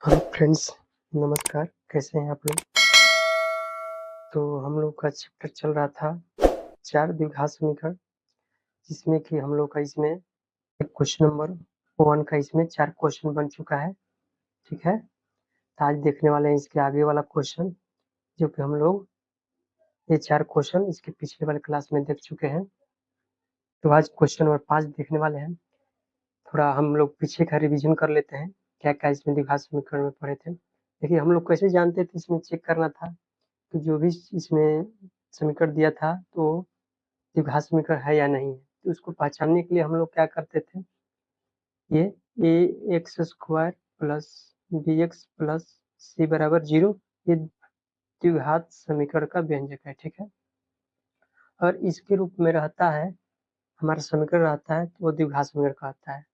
Hello friends, नमस्कार। कैसे हैं आप लोग? तो हम लोग का चैप्टर चल रहा था 4 द्विघात समीकरण, जिसमें कि हम लोग का इसमें एक क्वेश्चन नंबर 1 का इसमें 4 क्वेश्चन बन चुका है, ठीक है? तो आज देखने वाले हैं इसके आगे वाला क्वेश्चन, जो कि हम लोग ये 4 क्वेश्चन इसके पिछले वाले क्लास में देख चुके हैं। तो आज क्वेश्चन नंबर 5 देखने वाले हैं। थोड़ा हम लोग पीछे का रिवीजन कर लेते हैं, क्या-क्या इसमें द्विघात समीकरण में पढ़े थे। देखिए, हम लोग कैसे जानते थे, इसमें चेक करना था। तो जो भी इसमें समीकरण दिया था तो द्विघात समीकरण है या नहीं है, तो उसको पहचानने के लिए हम लोग क्या करते थे, ये ax square plus bx plus c बराबर 0 ये द्विघात समीकरण का व्यंजक है, ठीक है। और इसके रूप में रहता है, हमारा समीकरण रहता है तो वो द्विघात समीकरण कहलाता है।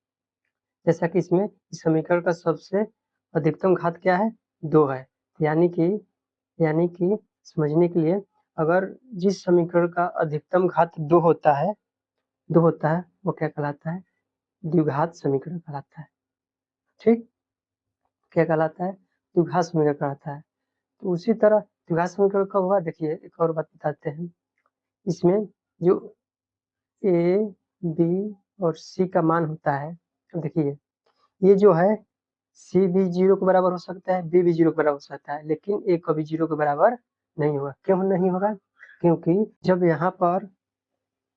जैसा कि इसमें इस समीकरण का सबसे अधिकतम घात क्या है, 2 है। यानी कि समझने के लिए, अगर जिस समीकरण का अधिकतम घात 2 होता है वो क्या कहलाता है, द्विघात समीकरण कहलाता है, ठीक। क्या कहलाता है, द्विघात समीकरण कहलाता है। तो उसी तरह द्विघात समीकरण कब होगा, देखिए एक और बात बताते हैं। इसमें जो ए, बी और सी का मान होता है, तो देखिए ये जो है सी भी 0 के बराबर हो सकता है, बी भी 0 के बराबर हो सकता है, लेकिन ए कभी 0 के बराबर नहीं होगा। क्यों नहीं होगा? क्योंकि जब यहाँ पर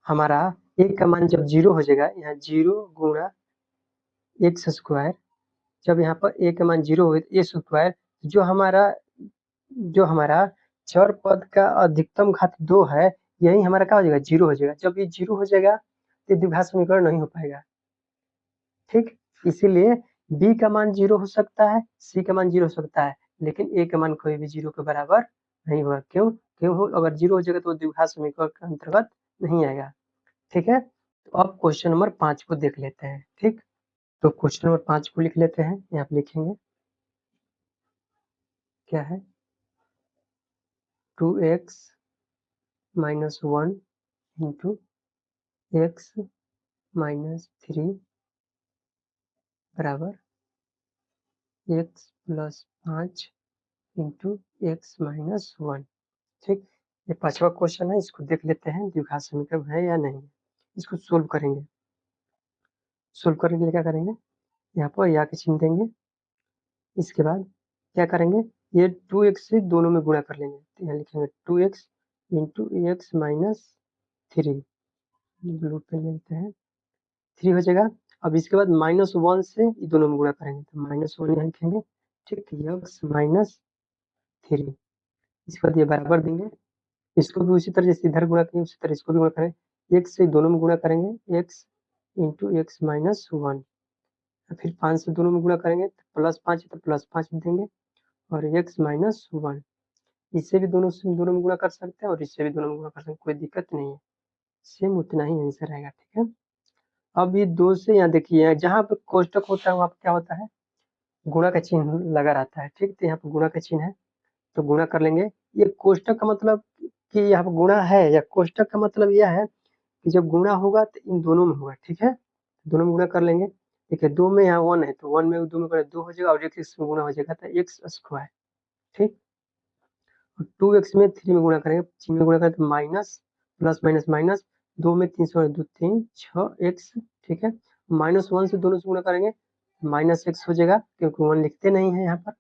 हमारा ए का मान जब 0 हो जाएगा, यहाँ 0 गुणा एक्स स्क्वायर, जब यहाँ पर ए का मान 0 हो गया, ए स्क्वायर जो हमारा चर पद का अधिकतम घात 2 है, यही हमारा क्या हो जाएगा, 0 हो जाएगा। जब ये 0 हो जाएगा तो द्विघात समीकरण नहीं हो पाएगा, ठीक। इसीलिए बी का मान 0 हो सकता है, सी का मान 0 हो सकता है, लेकिन ए का मान कोई भी 0 के बराबर नहीं होगा। क्यों हो? अगर 0 हो जाएगा तो द्विघात समीकरण के अंतर्गत नहीं आएगा, ठीक है। तो अब क्वेश्चन नंबर 5 को देख लेते हैं, ठीक। तो क्वेश्चन नंबर 5 को लिख लेते हैं, यहाँ पे लिखेंगे क्या है, 2x minus 1 into X minus 3 बराबर x plus 5 into X minus 1, ठीक। ये 5वां क्वेश्चन है, इसको देख लेते हैं द्विघात समीकरण है या नहीं। इसको सोल्व करेंगे। सोल्व करने के लिए क्या करेंगे, यहाँ पर या के चिन्ह देंगे। इसके बाद क्या करेंगे, ये 2x से दोनों में गुणा कर लेंगे, तो यहाँ लिखेंगे 2x into X minus 3, blue pen लेते हैं, 3 हो जाएगा। अब इसके बाद -1 से ये दोनों में गुणा करेंगे, तो -1 यहाँ लिखेंगे, ठीक। एक्स माइनस 3, इसके बाद ये बराबर देंगे, इसको भी उसी तरह जैसे इधर गुणा करेंगे उसी तरह इसको भी गुणा करेंगे, x से दोनों में गुणा करेंगे, x इंटू एक्स माइनस 1, फिर 5 से दोनों में गुणा करेंगे तो +5 तो +5 देंगे, और x माइनस 1, इससे भी दोनों में गुणा कर सकते हैं और इससे भी दोनों में गुणा कर सकते हैं, कोई दिक्कत नहीं है, सेम उतना ही आंसर आएगा, ठीक है। अब ये 2 से यहाँ देखिए, जहाँ पे कोष्टक होता है वहाँ पे क्या होता है, गुणा का चिन्ह लगा रहता है, ठीक। तो यहाँ पे गुणा का चिन्ह है तो गुणा कर लेंगे। ये कोष्टक का मतलब कि यहाँ पे गुणा है, या कोष्टक का मतलब यह है कि जब गुणा होगा तो इन दोनों में होगा, ठीक है। दोनों में गुणा कर लेंगे, देखिए 2 में यहाँ 1 है तो 1 में 2 में गुणा 2 हो जाएगा, और x में गुणा हो जाएगा तो एक्स स्क्वायर, ठीक। 2x में 3 में गुणा करेंगे, 3 में गुणा करें तो माइनस प्लस माइनस माइनस, 2 में 3 से 2 3 6x, ठीक है। -1 से दोनों से गुणा करेंगे, -x हो जाएगा क्योंकि 1 लिखते नहीं है यहाँ पर,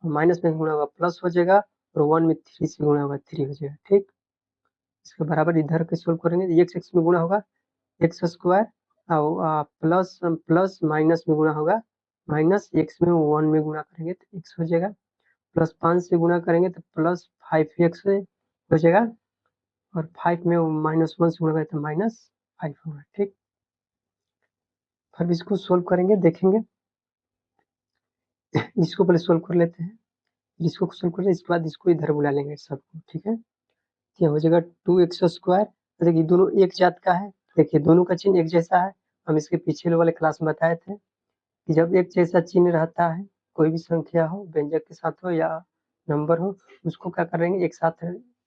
माइनस में गुणा होगा प्लस हो जाएगा, और 1 में 3 से गुणा होगा 3 हो जाएगा, ठीक। इसके बराबर इधर के सोल्व करेंगे, x में गुणा होगा x square, plus plus minus में गुणा होगा माइनस, एक्स में 1 में गुणा करेंगे तो x हो जाएगा, प्लस 5 से गुणा करेंगे तो प्लस 5x हो जाएगा, और 5 में -1 से गुणा करें तो -5 होगा, ठीक। फिर इसको सोल्व करेंगे, देखेंगे इसको पहले सोल्व कर लेते हैं, इसको सोल्व कर, इसके बाद इसको इधर बुला लेंगे सबको, ठीक है। ये हो जाएगा 2x स्क्वायर, देखिए दोनों एक जात का है, देखिए दोनों का चिन्ह एक जैसा है। हम इसके पिछले वाले क्लास में बताए थे कि जब एक जैसा चिन्ह रहता है, कोई भी संख्या हो, व्यंजक के साथ हो या नंबर हो, उसको क्या करेंगे, एक साथ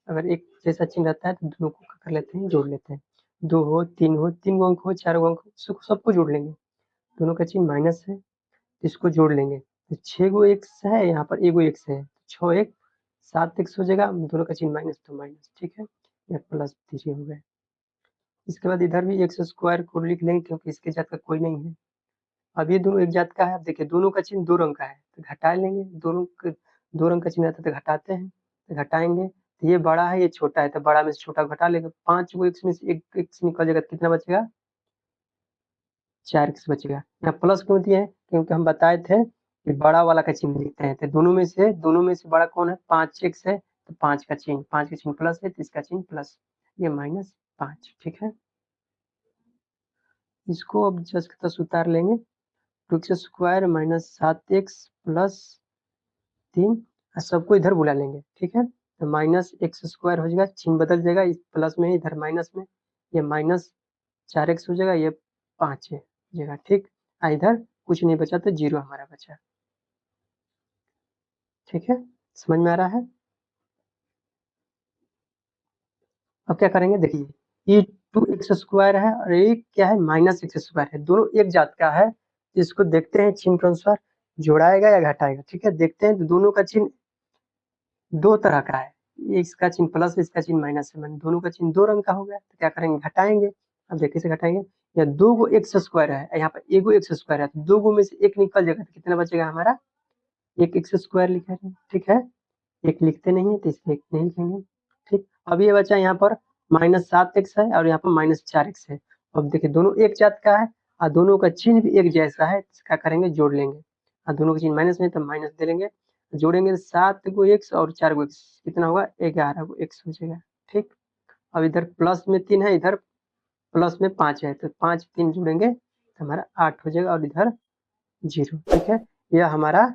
अगर एक जैसा चिन्ह रहता है तो दोनों को क्या कर लेते हैं, जोड़ लेते हैं। 2 हो, 3 हो, 3 अंक हो, 4 अंक हो, सबको जोड़ लेंगे। दोनों का चिन्ह माइनस है, इसको जोड़ लेंगे, तो 6 गो एक्स है, यहाँ पर एगो एक्स है, 6 एक 7 एक्स हो जाएगा, दोनों का चिन्ह माइनस तो माइनस, ठीक है, या प्लस 3 हो गए। इसके बाद इधर भी एक्स स्क्वायर को लिख लेंगे क्योंकि इसके जात का कोई नहीं है। अब ये दोनों एक जात का है। अब देखिए दोनों का चिन्ह 2 रंग का है तो घटा लेंगे, दोनों दो रंग का चिन्ह आता है तो घटाते हैं, तो घटाएंगे तो ये बड़ा है ये छोटा है, तो बड़ा में से छोटा घटा लेंगे। 5 को एक्स में से एक एक्स निकल जाएगा तो कितना बचेगा, 4 एक्स बचेगा। यहाँ प्लस क्यों दिए हैं, क्योंकि हम बताए थे कि बड़ा वाला का चिन्ह लिखते हैं, तो दोनों में से बड़ा कौन है, 5 एक्स है, तो 5 का चिन्ह प्लस है तो इसका चिन्ह प्लस, ये -5, ठीक है। इसको अब जस्ट तस उतार लेंगे, 2x square minus 7x plus 3, सबको इधर बुला लेंगे, ठीक है। तो माइनस एक्स स्क्वायर हो जाएगा, चिन्ह बदल जाएगा, इस प्लस में इधर माइनस में, ये -4x हो जाएगा, ये 5 है जगह, ठीक। इधर कुछ नहीं बचा तो 0 हमारा बचा, ठीक है, समझ में आ रहा है। अब क्या करेंगे, देखिए ये 2x स्क्वायर है और ये क्या है, -x स्क्वायर है, दोनों एक जात का है। इसको देखते हैं चिन्ह के अनुसार जोड़ाएगा या घटाएगा, ठीक है। देखते हैं तो दोनों का चिन्ह दो तरह का है, ये इसका चिन्ह प्लस इसका चिन्ह माइनस है, दोनों का चिन्ह 2 रंग का हो गया, तो क्या करेंगे, घटाएंगे। अब देखिए से घटाएंगे, या 2 गो एक्स स्क्वायर है, यहाँ पर एगो एक्स स्क्वायर है, तो 2 गो में से एक निकल जाएगा तो कितना बचेगा हमारा, एक एक्स स्क्वायर लिखा है, ठीक है। एक लिखते नहीं है तो इसलिए एक नहीं लिखेंगे, ठीक। अब ये बचा यहाँ पर -7x है और यहाँ पर -4x है। अब देखिए दोनों एक जात का है और दोनों का चिन्ह भी एक जैसा है, क्या करेंगे, जोड़ लेंगे, और दोनों का चिन्ह माइनस में तो माइनस दे लेंगे, जोड़ेंगे 7 गो एक्स और 4 गो एक्स, कितना होगा, 11 गो एक्स हो जाएगा, ठीक। अब इधर प्लस में 3 है, इधर प्लस में 5 है, तो 5 3 जोड़ेंगे तो हमारा 8 हो जाएगा और इधर 0, ठीक है। यह हमारा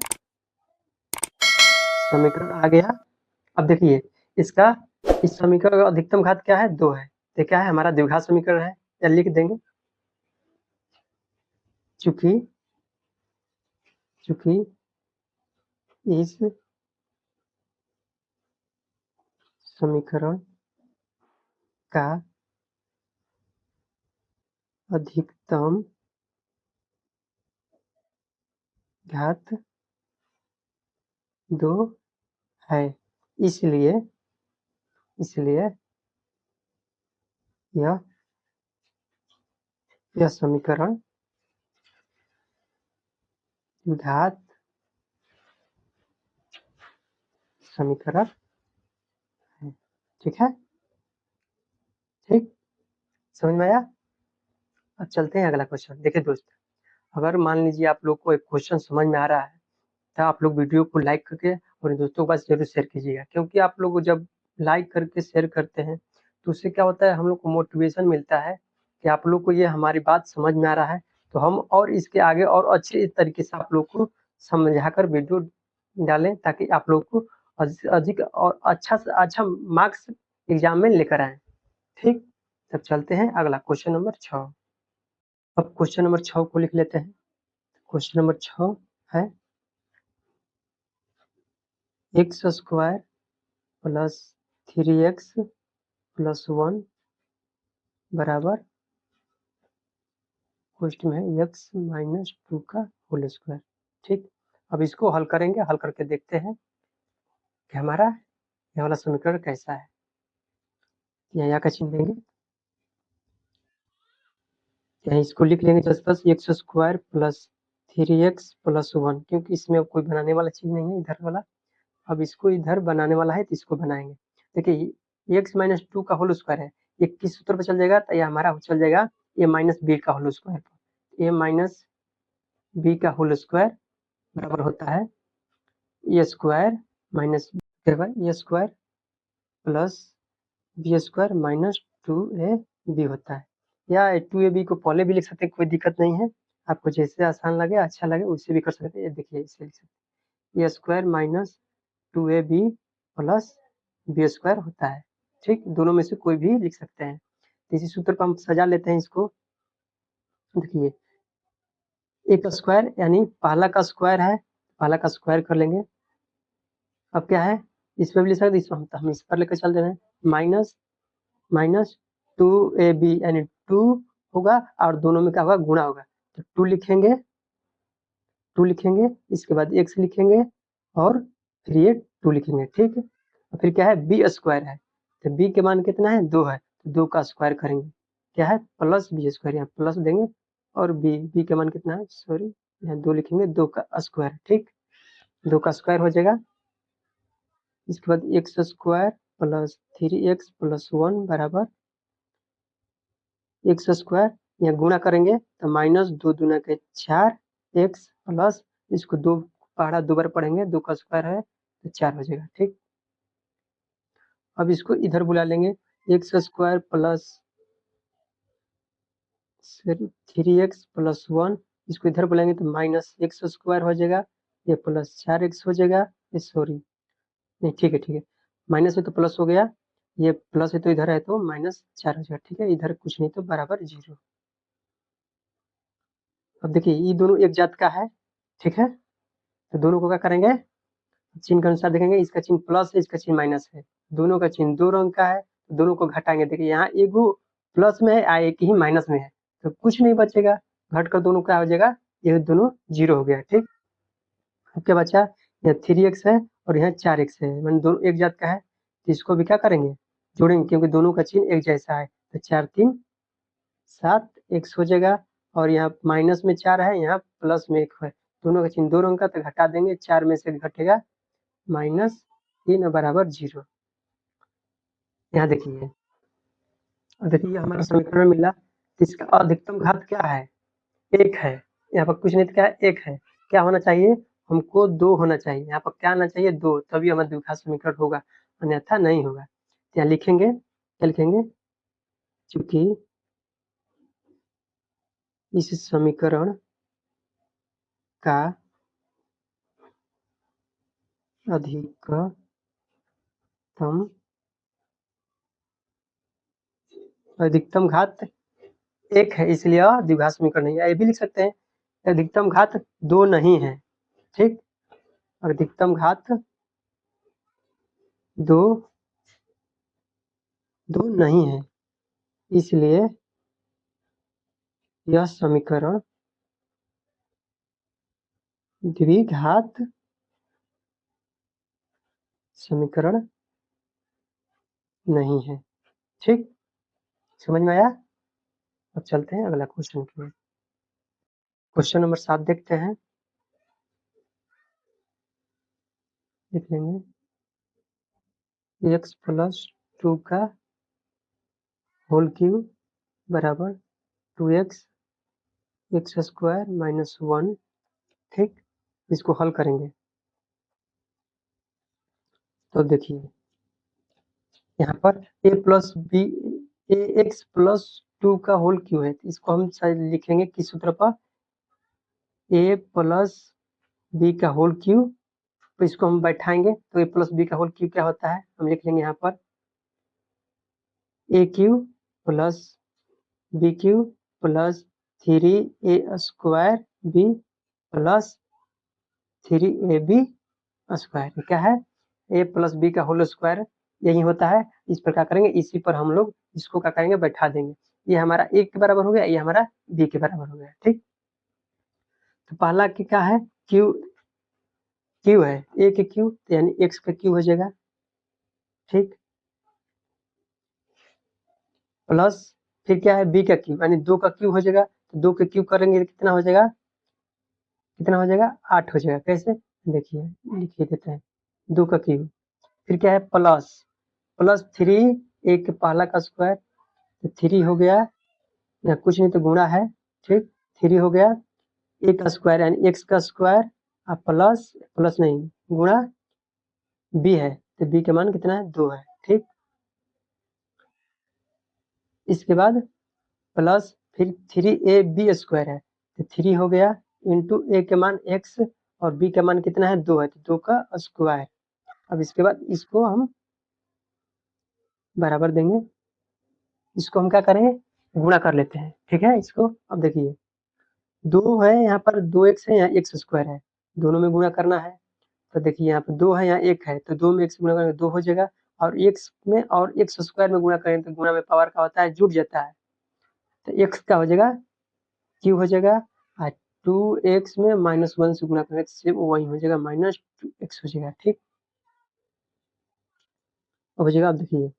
समीकरण आ गया। अब देखिए इसका, इस समीकरण का अधिकतम घात क्या है, 2 है, तो क्या है, हमारा द्विघात समीकरण है, या लिख देंगे, चूंकि इस समीकरण का अधिकतम घात 2 है, इसलिए यह समीकरण घात समीकरण है, ठीक है, ठीक, समझ में आया। अब चलते हैं अगला क्वेश्चन। देखिए दोस्त, अगर मान लीजिए आप लोग को एक क्वेश्चन समझ में आ रहा है तो आप लोग वीडियो को लाइक करके और दोस्तों के पास जरूर शेयर कीजिएगा, क्योंकि आप लोग जब लाइक करके शेयर करते हैं तो उससे क्या होता है, हम लोग को मोटिवेशन मिलता है कि आप लोग को ये हमारी बात समझ में आ रहा है, तो हम और इसके आगे और अच्छे तरीके से आप लोग को समझा कर वीडियो डालें, ताकि आप लोग को अधिक और अच्छा से अच्छा मार्क्स एग्जाम में लेकर आए, ठीक। तब चलते हैं अगला क्वेश्चन नंबर 6। अब क्वेश्चन नंबर 6 को लिख लेते हैं। क्वेश्चन नंबर 6 है x square plus 3x plus 1 बराबर क्वेश्चन में है x -2 का होल स्क्वायर, ठीक। अब इसको हल करेंगे, हल करके देखते हैं कि हमारा यह वाला समीकरण कैसा है। यहाँ का चिन्ह देंगे, यहाँ इसको लिख लेंगे जस्ट बस x square plus 3x plus 1, क्योंकि इसमें कोई बनाने वाला चीज नहीं है इधर वाला। अब इसको इधर बनाने वाला है तो इसको बनाएंगे। देखिए x -2 का होल स्क्वायर है, ये किस सूत्र पर चल जाएगा, तो ये हमारा चल जाएगा a माइनस बी का होल स्क्वायर पर। a माइनस बी का होल स्क्वायर बराबर होता है A square minus A square plus B square minus 2ab होता है, या 2ab को पहले भी लिख सकते हैं, कोई दिक्कत नहीं है, आपको जैसे आसान लगे अच्छा लगे उससे भी कर सकते हैं। देखिए इसे लिख सकते हैं, A square minus 2ab plus B square होता है, ठीक। दोनों में से कोई भी लिख सकते हैं। तो इसी सूत्र पर हम सजा लेते हैं इसको। देखिए एक स्क्वायर यानी पहला का स्क्वायर है, पहला का स्क्वायर कर लेंगे। अब क्या है, इसमें भी लिख सकते, इसमें हम इस पर लेकर चल रहे हैं, माइनस 2ab यानी 2 होगा और दोनों में क्या होगा, गुणा होगा, तो 2 लिखेंगे 2 लिखेंगे, इसके बाद x लिखेंगे और फिर ये 2 लिखेंगे, ठीक है। और फिर क्या है बी स्क्वायर है, तो बी के मान कितना है 2 है, तो 2 का स्क्वायर करेंगे, क्या है प्लस बी स्क्वायर, यहाँ प्लस देंगे और बी के मान कितना है, सॉरी यहाँ 2 लिखेंगे, 2 का स्क्वायर, ठीक, 2 का स्क्वायर हो जाएगा। इसके बाद x square plus 3x plus 1 बराबर एक्स स्क्वायर, यहाँ गुणा करेंगे तो माइनस 2 दूना के 4x प्लस इसको 2 पहाड़ा 2 बार पढ़ेंगे, 2 का स्क्वायर है तो 4 हो जाएगा, ठीक। अब इसको इधर बुला लेंगे, x square plus 3x plus 1, इसको इधर बुलाएंगे तो माइनस एक्स स्क्वायर हो जाएगा, ये प्लस 4x हो जाएगा, ये सॉरी नहीं ठीक है, माइनस है तो प्लस हो गया, ये प्लस है तो इधर है तो माइनस 4 हो जाएगा, ठीक है, इधर कुछ नहीं तो बराबर 0। अब देखिए ये दोनों एक जात का है, ठीक है, तो दोनों को क्या करेंगे चिन्ह के अनुसार देखेंगे, इसका चिन्ह प्लस है, इसका चिन्ह माइनस है, दोनों का चिन्ह 2 रंग का है, तो दोनों को घटाएंगे, देखिए यहाँ एक प्लस में है एक ही माइनस में है, तो कुछ नहीं बचेगा, घट कर दोनों क्या हो जाएगा, ये दोनों 0 हो गया, ठीक। अब क्या बचा, यहाँ 3x है और यहाँ 4x है, मैंने दोनों एक जात का है, तो इसको भी क्या करेंगे जोड़ेंगे, क्योंकि दोनों का चिन्ह एक जैसा है, तो 4 3 7 x हो जाएगा, और यहाँ माइनस में 4 है, यहाँ प्लस में 1 है, दोनों का चिन्ह 2 रंग का, तो घटा देंगे, 4 में से घटेगा -3 बराबर 0। यहाँ देखिए, देखिए हमारा समीकरण मिला, इसका अधिकतम घात क्या है 1 है, यहाँ पर कुछ नहीं तो क्या है 1 है, क्या होना चाहिए हमको 2 होना चाहिए, यहाँ पर क्या आना चाहिए 2, तभी हमारा द्विघात समीकरण होगा, अन्यथा नहीं होगा। यहाँ लिखेंगे, क्या लिखेंगे, चूंकि इस समीकरण का अधिकतम घात 1 है, इसलिए द्विघात समीकरण नहीं है, ये भी लिख सकते हैं अधिकतम घात 2 नहीं है, ठीक, अधिकतम घात 2 नहीं है, इसलिए यह समीकरण द्विघात समीकरण नहीं है, ठीक, समझ में आया। अब चलते हैं अगला क्वेश्चन की ओर। क्वेश्चन नंबर 7 देखते हैं, लिख लेंगे x प्लस 2 का होल क्यूब बराबर 2x एक्स स्क्वायर माइनस 1, ठीक, इसको हल करेंगे तो देखिए यहाँ पर a plus B X plus 2 का होल क्यूब है, तो इसको हम शायद लिखेंगे किस सूत्र पर, a प्लस बी का होल क्यूब, तो इसको हम बैठाएंगे तो a प्लस बी का होल क्यूब क्या होता है, हम लिख लेंगे यहाँ पर a cube plus B cube plus 3a square B plus 3ab square, क्या है a प्लस बी का होल स्क्वायर यही होता है, इस प्रकार करेंगे, इसी पर हम लोग इसको क्या करेंगे बैठा देंगे, ये हमारा a के बराबर हो गया, ये हमारा b के बराबर हो गया, ठीक। तो पहला क्या है क्यू है a के क्यू, तो यानी x का क्यू हो जाएगा, ठीक, प्लस फिर क्या है b का क्यू यानी 2 का क्यू हो जाएगा, तो 2 के क्यू करेंगे तो कितना हो जाएगा 8 हो जाएगा, कैसे देखिए लिखिए देते हैं 2 का क्यू, फिर क्या है प्लस 3 एक पहला का स्क्वायर, तो 3 हो गया, या कुछ नहीं तो गुणा है, ठीक, 3 हो गया, ए का स्क्वायर यानी एक्स का स्क्वायर, और प्लस नहीं गुणा बी है, तो बी का मान कितना है 2 है, ठीक, इसके बाद प्लस फिर 3ab स्क्वायर है, तो 3 हो गया इंटू ए के मान x और b का मान कितना है 2 है, तो 2 का स्क्वायर। अब इसके बाद इसको हम बराबर देंगे, इसको हम क्या करेंगे गुणा कर लेते हैं, ठीक है, इसको अब देखिए 2 है यहाँ पर 2x है, यहाँ x स्क्वायर है, दोनों में गुणा करना है, तो देखिए यहाँ पे 2 है यहाँ 1 है, तो 2 में x गुणा करेंगे 2 हो जाएगा, और x में और x स्क्वायर में गुणा करेंगे तो गुणा में पावर का होता है जुड़ जाता है, तो x का हो जाएगा क्यू हो जाएगा, और 2x में -1 से गुणा करेंगे तो वही हो जाएगा -2x हो जाएगा। ठीक, अब हो जाएगा, अब देखिए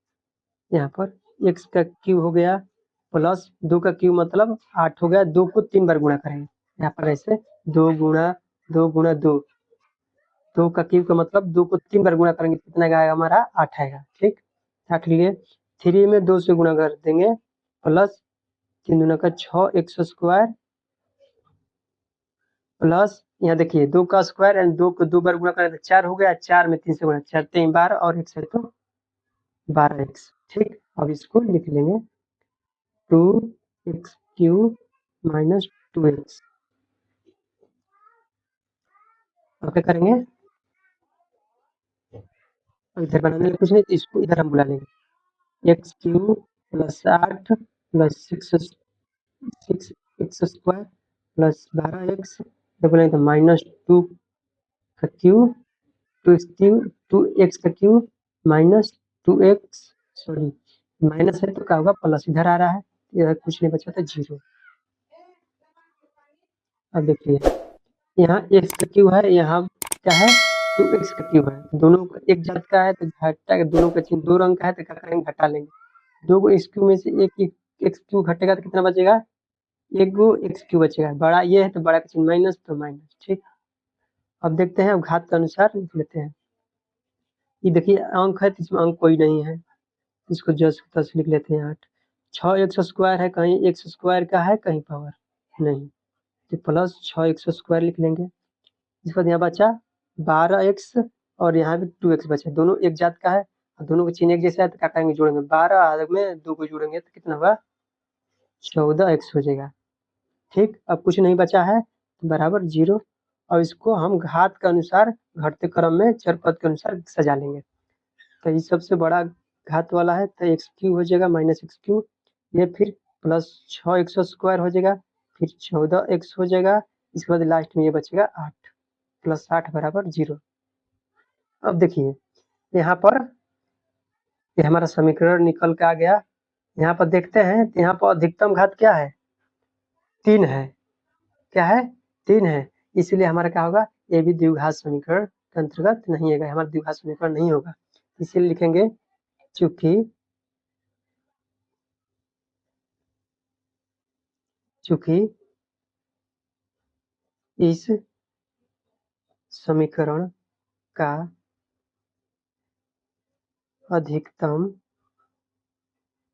यहाँ पर x का क्यूब हो गया प्लस 2 का क्यूब मतलब 8 हो गया। 2 को 3 बार गुणा करेंगे यहाँ पर ऐसे 2 गुणा 2 गुणा 2, 2 का क्यूब का मतलब 2 को 3 बार गुणा करेंगे कितना आएगा हमारा 8 आएगा। ठीक, 8 लिए 3 में 2 से गुणा कर देंगे प्लस 3 दूना का 6 x स्क्वायर प्लस यहाँ देखिए 2 का स्क्वायर एंड 2 को 2 बार गुणा करें तो 4 हो गया। 4 में 3 से गुणा 4 3 12 और x है तो 12x। ठीक, अब इसको लिख लेंगे 2x क्यूब माइनस 2x। अब क्या करेंगे, इधर बनाने कुछ नहीं तो इसको इधर हम बुला लेंगे x cube plus 8 plus 6 x square plus 12x बोलेंगे तो -2 का क्यूब 2x का cube minus 2x, sorry minus है तो क्या होगा प्लस, इधर आ रहा है इधर कुछ नहीं बचा था 0। अब देखिए यहाँ x का क्यूब है, यहाँ क्या है 2x का क्यूब है। दोनों एक जात का है तो घटा, दोनों का चिन्ह 2 रंग का है तो क्या करेंगे घटा लेंगे। 2 को x क्यूब में से एक x क्यूब घटेगा तो कितना बचेगा, 1 गो x क्यूब बचेगा। बड़ा ये है तो बड़ा का चिन्ह माइनस तो माइनस। ठीक, अब देखते हैं, अब घात के अनुसार लिख लेते हैं। ये देखिए अंक है तो इसमें अंक कोई नहीं है, इसको जस्ट तस लिख लेते हैं 8। 6 एक्स स्क्वायर है, कहीं एक्स स्क्वायर का है कहीं पावर नहीं तो प्लस 6 एक्स स्क्वायर लिख लेंगे। इसके बाद यहाँ बचा 12x और यहाँ भी 2x बचा, दोनों एक जात का है और दोनों का चिन्ह एक जैसा है तो क्या करेंगे जोड़ेंगे। 12 में 2 को जोड़ेंगे तो कितना होगा 14x हो जाएगा। ठीक, अब कुछ नहीं बचा है तो बराबर 0। और इसको हम घात के अनुसार घटते क्रम में चर पद के अनुसार सजा लेंगे। तो ये सबसे बड़ा घात वाला है तो x क्यूब हो जाएगा माइनस x क्यूब, ये फिर प्लस 6 एक्स स्क्वायर हो जाएगा, फिर 14x हो जाएगा। इसके बाद लास्ट में ये बचेगा 8 प्लस 8 बराबर 0। अब देखिए यहाँ पर ये हमारा समीकरण निकल के आ गया। यहाँ पर देखते हैं तो यहाँ पर अधिकतम घात क्या है 3 है, क्या है 3 है, इसलिए हमारा क्या होगा ये भी द्विघात समीकरण के अंतर्गत नहीं है, हमारा द्विघात समीकरण नहीं होगा। इसीलिए लिखेंगे चूंकि इस समीकरण का अधिकतम घात 2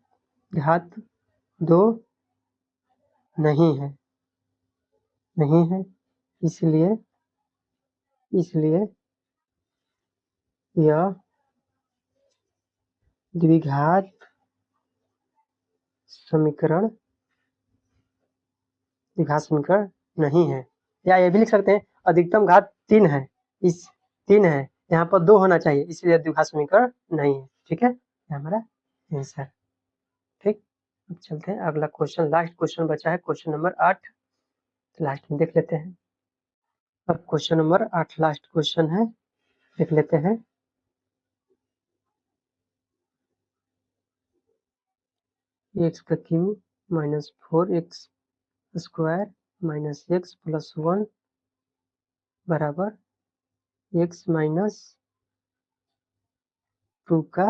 नहीं है, इसलिए यह द्विघात समीकरण नहीं है। या ये भी लिख सकते हैं अधिकतम घात 3 है, इस 3 है यहाँ पर 2 होना चाहिए, इसलिए द्विघात समीकरण नहीं है। ठीक है, ये हमारा आंसर। ठीक, अब चलते हैं अगला क्वेश्चन, लास्ट क्वेश्चन बचा है क्वेश्चन नंबर 8, तो लास्ट में देख लेते हैं। अब क्वेश्चन नंबर 8 लास्ट क्वेश्चन है, देख लेते हैं। x का cube minus 4x square minus x plus 1 बराबर x माइनस 2 का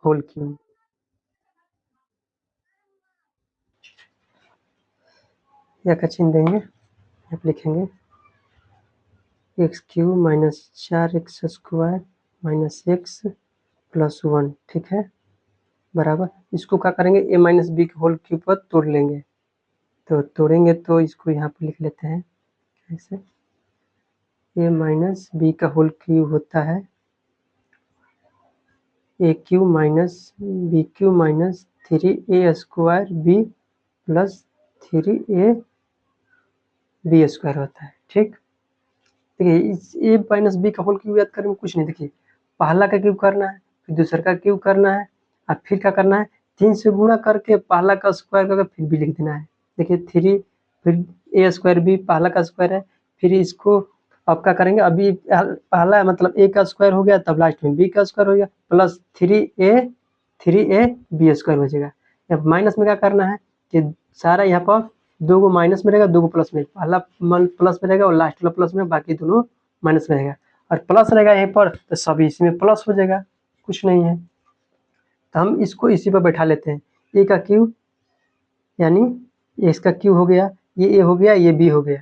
होल क्यूब। या का चिन्ह देंगे, यहाँ पे लिखेंगे x cube minus 4x square minus x plus 1। ठीक है, बराबर इसको क्या करेंगे a माइनस बी के होल क्यूब पर तोड़ लेंगे, तो तोड़ेंगे तो इसको यहाँ पे लिख लेते हैं ऐसे, a माइनस बी का होल क्यूब होता है a cube minus B cube minus 3a square b plus 3a B square होता है। ठीक, देखिए इस a माइनस बी का होल क्यूब याद करने में कुछ नहीं, देखिए पहला का क्यूब करना है फिर दूसरा का क्यूब करना है और फिर क्या करना है 3 से गुणा करके पहला का स्क्वायर करके फिर भी लिख देना है। देखिए 3 फिर a स्क्वायर b पहला का स्क्वायर है, फिर इसको अब क्या करेंगे, अभी पहला मतलब a का स्क्वायर हो गया तब लास्ट में b का स्क्वायर हो गया प्लस 3a 3ab² बचेगा। अब माइनस में क्या करना है कि सारा यहाँ पर 2 को माइनस में रहेगा, 2 को प्लस में, पहला प्लस में रहेगा और लास्ट वाला प्लस में, बाकी दोनों माइनस में रहेगा। और प्लस रहेगा यहीं पर तो सभी इसमें प्लस हो जाएगा, कुछ नहीं है। तो हम इसको इसी पर बैठा लेते हैं। ए का क्यूब यानी इसका क्यूब हो गया, ये ए हो गया, ये बी हो गया।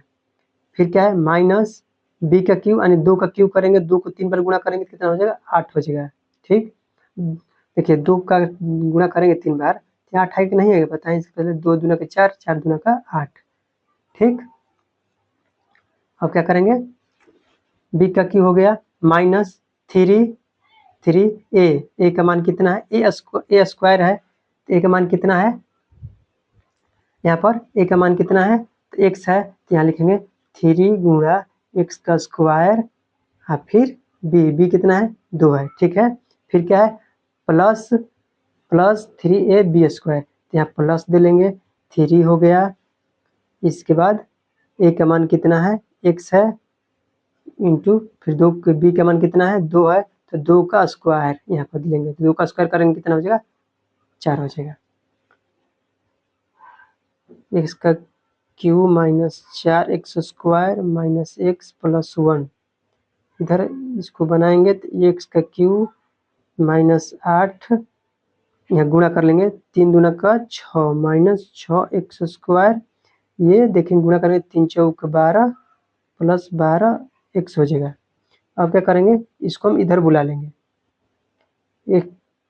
फिर क्या है माइनस बी का क्यूब यानी 2 का क्यूब करेंगे, 2 को 3 बार गुणा करेंगे कितना हो जाएगा 8 हो जाएगा। ठीक, देखिए 2 का गुणा करेंगे 3 बार, 8 है कि नहीं है बताएं। इससे पहले 2 दूना का 4, 4 दूना का 8। ठीक, अब क्या करेंगे, बी का क्यूब हो गया माइनस 3 ए का मान कितना है, ए स्क्वायर है तो ए का मान कितना है, यहाँ पर ए का मान कितना है तो x है, तो यहाँ लिखेंगे 3 गुणा x का स्क्वायर और फिर b कितना है 2 है। ठीक है, फिर क्या है प्लस 3ab², तो यहाँ प्लस दे लेंगे, 3 हो गया। इसके बाद a का मान कितना है x है इंटू फिर 2 b का मान कितना है 2 है, तो 2 का स्क्वायर यहाँ पर लेंगे, तो 2 का स्क्वायर करेंगे कितना हो जाएगा 4 हो जाएगा। x का cube minus 4x² minus x plus 1, इधर इसको बनाएंगे तो x का क्यूब माइनस 8, यहाँ गुणा कर लेंगे, 3 दूना का 6 माइनस 6x², ये देखेंगे गुणा करेंगे 3 चौक 12 प्लस 12x हो जाएगा। अब क्या करेंगे इसको हम इधर बुला लेंगे,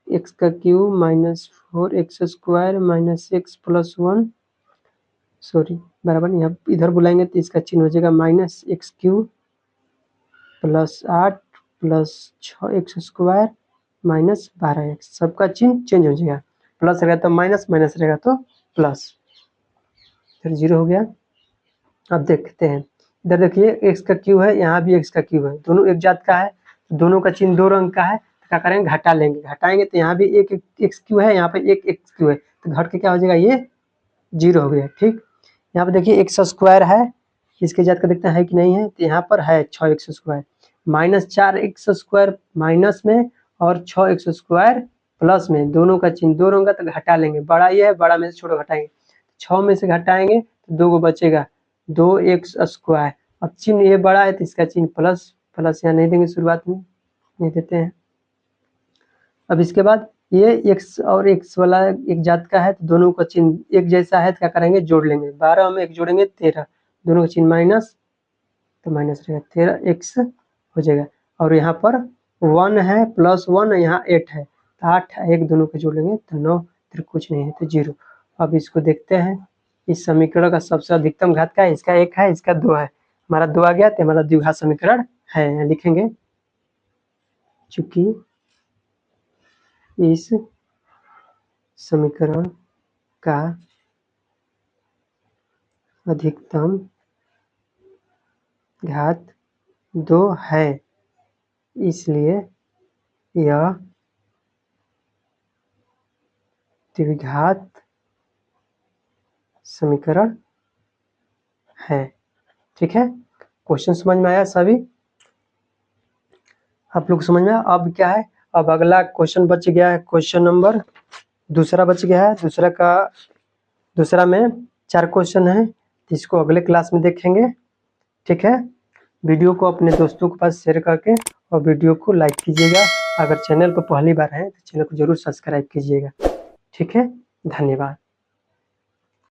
x का cube minus 4x² minus x plus 1 sorry बराबर, यहाँ इधर बुलाएंगे तो इसका चिन्ह हो जाएगा minus x³ plus 8 plus 6x² minus 12x, सबका चिन्ह चेंज हो जाएगा, प्लस रहेगा तो माइनस, माइनस रहेगा तो प्लस, फिर 0 हो गया। अब देखते हैं इधर देखिए x का क्यूब है, यहाँ भी x का क्यूब है, दोनों एक जात का है, दोनों का चिन्ह 2 रंग का है, तो क्या करेंगे घटा लेंगे, घटाएंगे तो यहाँ भी एक x क्यूब है, यहाँ पे एक x क्यूब है, तो घट के क्या हो जाएगा ये 0 हो गया। ठीक, यहाँ पे देखिए x² है, इसके जात का देखते हैं कि नहीं है, तो यहाँ पर है 6x² माइनस 4x² माइनस में और 6x² प्लस में, दोनों का चिन्ह 2 रंग का, तो घटा लेंगे, बड़ा ये है, बड़ा में से छोटा घटाएंगे, 6 में से घटाएंगे तो 2 को बचेगा 2x²। अब चिन्ह ये बड़ा है तो इसका चिन्ह प्लस, प्लस यहाँ नहीं देंगे, शुरुआत में नहीं देते हैं। अब इसके बाद ये x और x वाला एक जात का है, तो दोनों का चिन्ह एक जैसा है, तो क्या करेंगे जोड़ लेंगे, 12 में 1 जोड़ेंगे 13, दोनों का चिन्ह माइनस, तो माइनस रहेगा 13x हो जाएगा। और यहाँ पर 1 है प्लस 1 यहाँ 8 है, तो 8 है, एक दोनों को जोड़ लेंगे तो 9, फिर कुछ नहीं है तो 0। अब इसको देखते हैं, इस समीकरण का सबसे अधिकतम घात का है, इसका 1 है, इसका 2 है, हमारा 2 आ गया तो हमारा द्विघात समीकरण है, लिखेंगे चूंकि इस समीकरण का अधिकतम घात 2 है, इसलिए यह द्विघात समीकरण है। ठीक है, क्वेश्चन समझ में आया सभी, आप लोग समझ में आया। अब क्या है, अब अगला क्वेश्चन बच गया है, क्वेश्चन नंबर दूसरा बच गया है, दूसरा में 4 क्वेश्चन है, इसको अगले क्लास में देखेंगे। ठीक है, वीडियो को अपने दोस्तों के पास शेयर करके और वीडियो को लाइक कीजिएगा, अगर चैनल पर पहली बार है तो चैनल को जरूर सब्सक्राइब कीजिएगा। ठीक है, धन्यवाद।